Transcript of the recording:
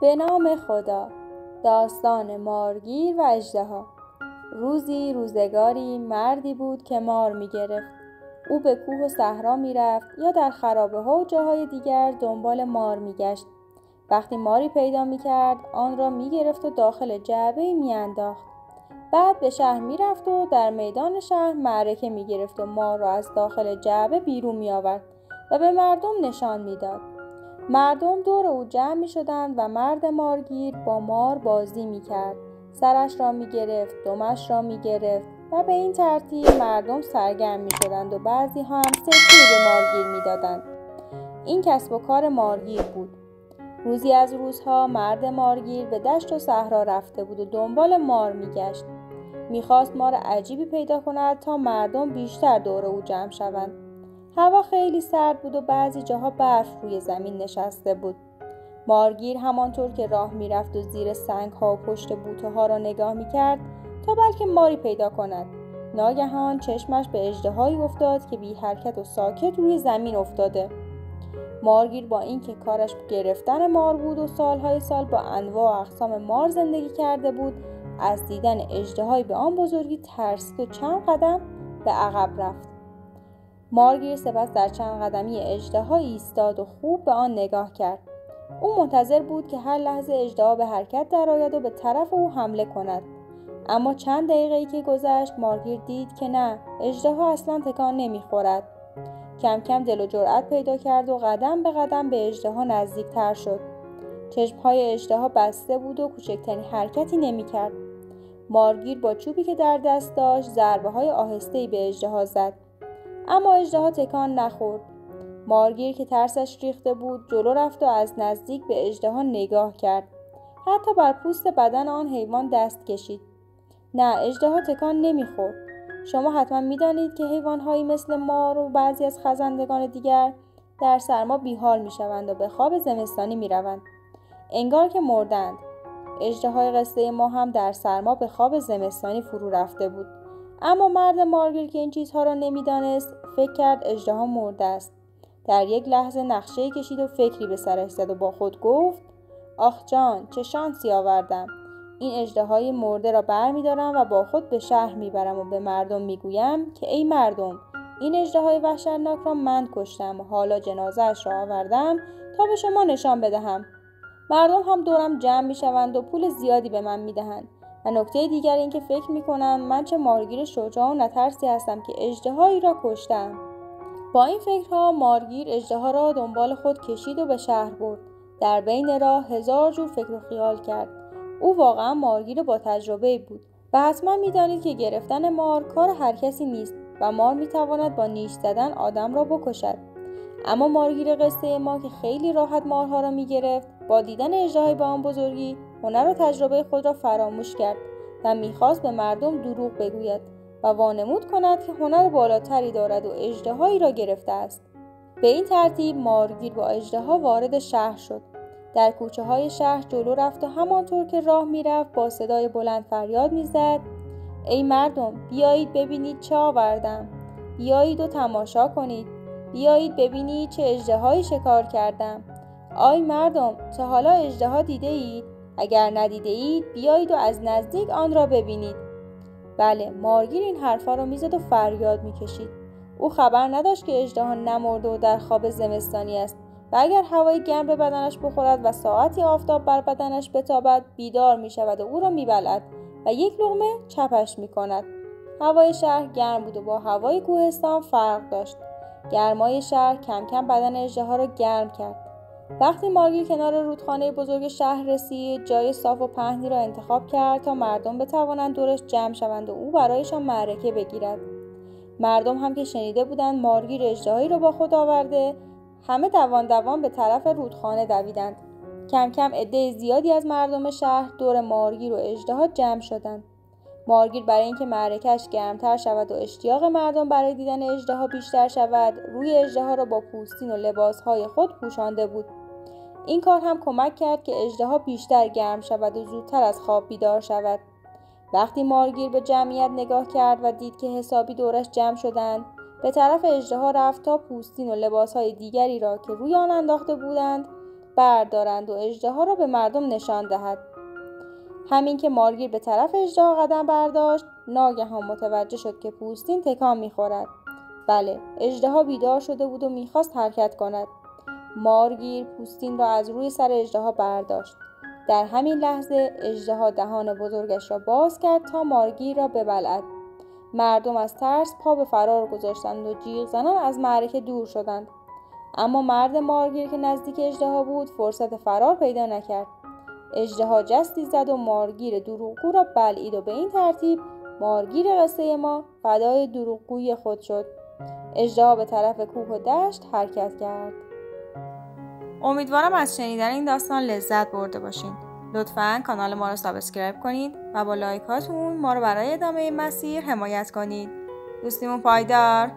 به نام خدا. داستان مارگیر و اژدها. روزی روزگاری مردی بود که مار می‌گرفت. او به کوه و صحرا می‌رفت یا در خرابه‌ها و جاهای دیگر دنبال مار می‌گشت. وقتی ماری پیدا می‌کرد آن را می‌گرفت و داخل جعبه‌ای می‌انداخت. بعد به شهر می‌رفت و در میدان شهر معرکه می‌گرفت و مار را از داخل جعبه بیرون می‌آورد و به مردم نشان می‌داد. مردم دور او جمع می شدند و مرد مارگیر با مار بازی می کرد. سرش را می گرفت، دمش را می گرفت و به این ترتیب مردم سرگرم می شدند و بعضی ها هم سکه‌ای به مارگیر می دادند. این کسب و کار مارگیر بود. روزی از روزها مرد مارگیر به دشت و صحرا رفته بود و دنبال مار می گشت. می خواست مار عجیبی پیدا کند تا مردم بیشتر دور او جمع شوند. هوا خیلی سرد بود و بعضی جاها برف روی زمین نشسته بود. مارگیر همانطور که راه میرفت و زیر سنگ‌ها و پشت بوته‌ها را نگاه می‌کرد تا بلکه ماری پیدا کند. ناگهان چشمش به اژدهایی افتاد که بی حرکت و ساکت روی زمین افتاده. مارگیر با اینکه کارش گرفتن مار بود و سالهای سال با انواع و اقسام مار زندگی کرده بود، از دیدن اژدهایی به آن بزرگی ترسید و چند قدم به عقب رفت. مارگیر سپس در چند قدمی اژدها ایستاد و خوب به آن نگاه کرد. او منتظر بود که هر لحظه اژدها به حرکت درآید و به طرف او حمله کند. اما چند دقیقه‌ای که گذشت مارگیر دید که نه، اژدها اصلا تکان نمیخورد. کم کم دل و جرأت پیدا کرد و قدم به قدم به اژدها نزدیکتر شد. چشم‌های اژدها بسته بود و کوچکترین حرکتی نمیکرد. مارگیر با چوبی که در دست داشت ضربه‌های آهسته‌ای به اژدها زد. اما اژدها تکان نخورد. مارگیر که ترسش ریخته بود جلو رفت و از نزدیک به اژدها نگاه کرد. حتی بر پوست بدن آن حیوان دست کشید. نه، اژدها تکان نمیخورد. شما حتما میدانید که حیوانهایی مثل مار و بعضی از خزندگان دیگر در سرما بیحال میشوند و به خواب زمستانی میروند. انگار که مردند. اژدهای قصه ما هم در سرما به خواب زمستانی فرو رفته بود. اما مرد مارگیر که این چیزها را نمیدانست فکر کرد اژدها مرده است. در یک لحظه نقشه‌ای کشید و فکری به سرش زد و با خود گفت: آخ جان، چه شانسی آوردم. این اژدهای مرده را برمی‌دارم و با خود به شهر میبرم و به مردم میگویم که ای مردم، این اژدهای وحشتناک را من کشتم و حالا جنازه‌اش را آوردم تا به شما نشان بدهم. مردم هم دورم جمع میشوند و پول زیادی به من میدهند. و نکته دیگر این که فکر میکنند من چه مارگیر شجاع و نترسی هستم که اژدهایی را کشتم. با این فکرها مارگیر اژدها را دنبال خود کشید و به شهر برد. در بین راه هزار جور فکر و خیال کرد. او واقعا مارگیر با تجربه بود و حتما میدانید که گرفتن مار کار هر کسی نیست و مار میتواند با نیش زدن آدم را بکشد. اما مارگیر قصه ما که خیلی راحت مارها را میگرفت، با دیدن اژدهای به آن بزرگی هنر و تجربه خود را فراموش کرد و میخواست به مردم دروغ بگوید و وانمود کند که هنر بالاتری دارد و اژدهایی را گرفته است. به این ترتیب مارگیر با اژدها وارد شهر شد. در کوچه های شهر جلو رفت و همانطور که راه میرفت با صدای بلند فریاد میزد: ای مردم، بیایید ببینید چه آوردم. بیایید و تماشا کنید. بیایید ببینید چه اژدهایی شکار کردم. آی مردم، تا حالا اژدها دیده اید؟ اگر ندیده اید بیایید و از نزدیک آن را ببینید. بله، مارگیر این حرفا را میزد و فریاد میکشید. او خبر نداشت که اژدها نمرده و در خواب زمستانی است و اگر هوای گرم به بدنش بخورد و ساعتی آفتاب بر بدنش بتابد بیدار میشود و او را میبلعد و یک لقمه چپش میکند. هوای شهر گرم بود و با هوای کوهستان فرق داشت. گرمای شهر کم کم بدن اژدها را گرم کرد. وقتی مارگیر کنار رودخانه بزرگ شهر رسید، جای صاف و پهنی را انتخاب کرد تا مردم بتوانند دورش جمع شوند و او برایشان معرکه بگیرد. مردم هم که شنیده بودند مارگیر اژدهایی را با خود آورده، همه دوان دوان به طرف رودخانه دویدند. کم کم عده زیادی از مردم شهر دور مارگیر و اژدها جمع شدند. مارگیر برای اینکه معرکه‌اش گرمتر شود و اشتیاق مردم برای دیدن اژدها بیشتر شود، روی اژدها را با پوستین و لباسهای خود پوشانده بود. این کار هم کمک کرد که اژدها بیشتر گرم شود و زودتر از خواب بیدار شود. وقتی مارگیر به جمعیت نگاه کرد و دید که حسابی دورش جمع شدند، به طرف اژدها رفت تا پوستین و لباسهای دیگری را که روی آن انداخته بودند بردارند و اژدها را به مردم نشان دهد. همین که مارگیر به طرف اژدها قدم برداشت، ناگهان متوجه شد که پوستین تکان می‌خورد. بله، اژدها بیدار شده بود و می‌خواست حرکت کند. مارگیر پوستین را از روی سر اژدها برداشت. در همین لحظه اژدها دهان بزرگش را باز کرد تا مارگیر را ببلعد. مردم از ترس پا به فرار گذاشتند و جیغ زنان از معرکه دور شدند. اما مرد مارگیر که نزدیک اژدها بود فرصت فرار پیدا نکرد. اژدها جستی زد و مارگیر دروغگو را بلعید و به این ترتیب مارگیر قصه ما فدای دروغگویی خود شد. اژدها به طرف کوه و دشت حرکت کرد. امیدوارم از شنیدن این داستان لذت برده باشین. لطفاً کانال ما رو سابسکرایب کنید و با لایک هاتون ما رو برای ادامه مسیر حمایت کنید. دوستیمون پایدار.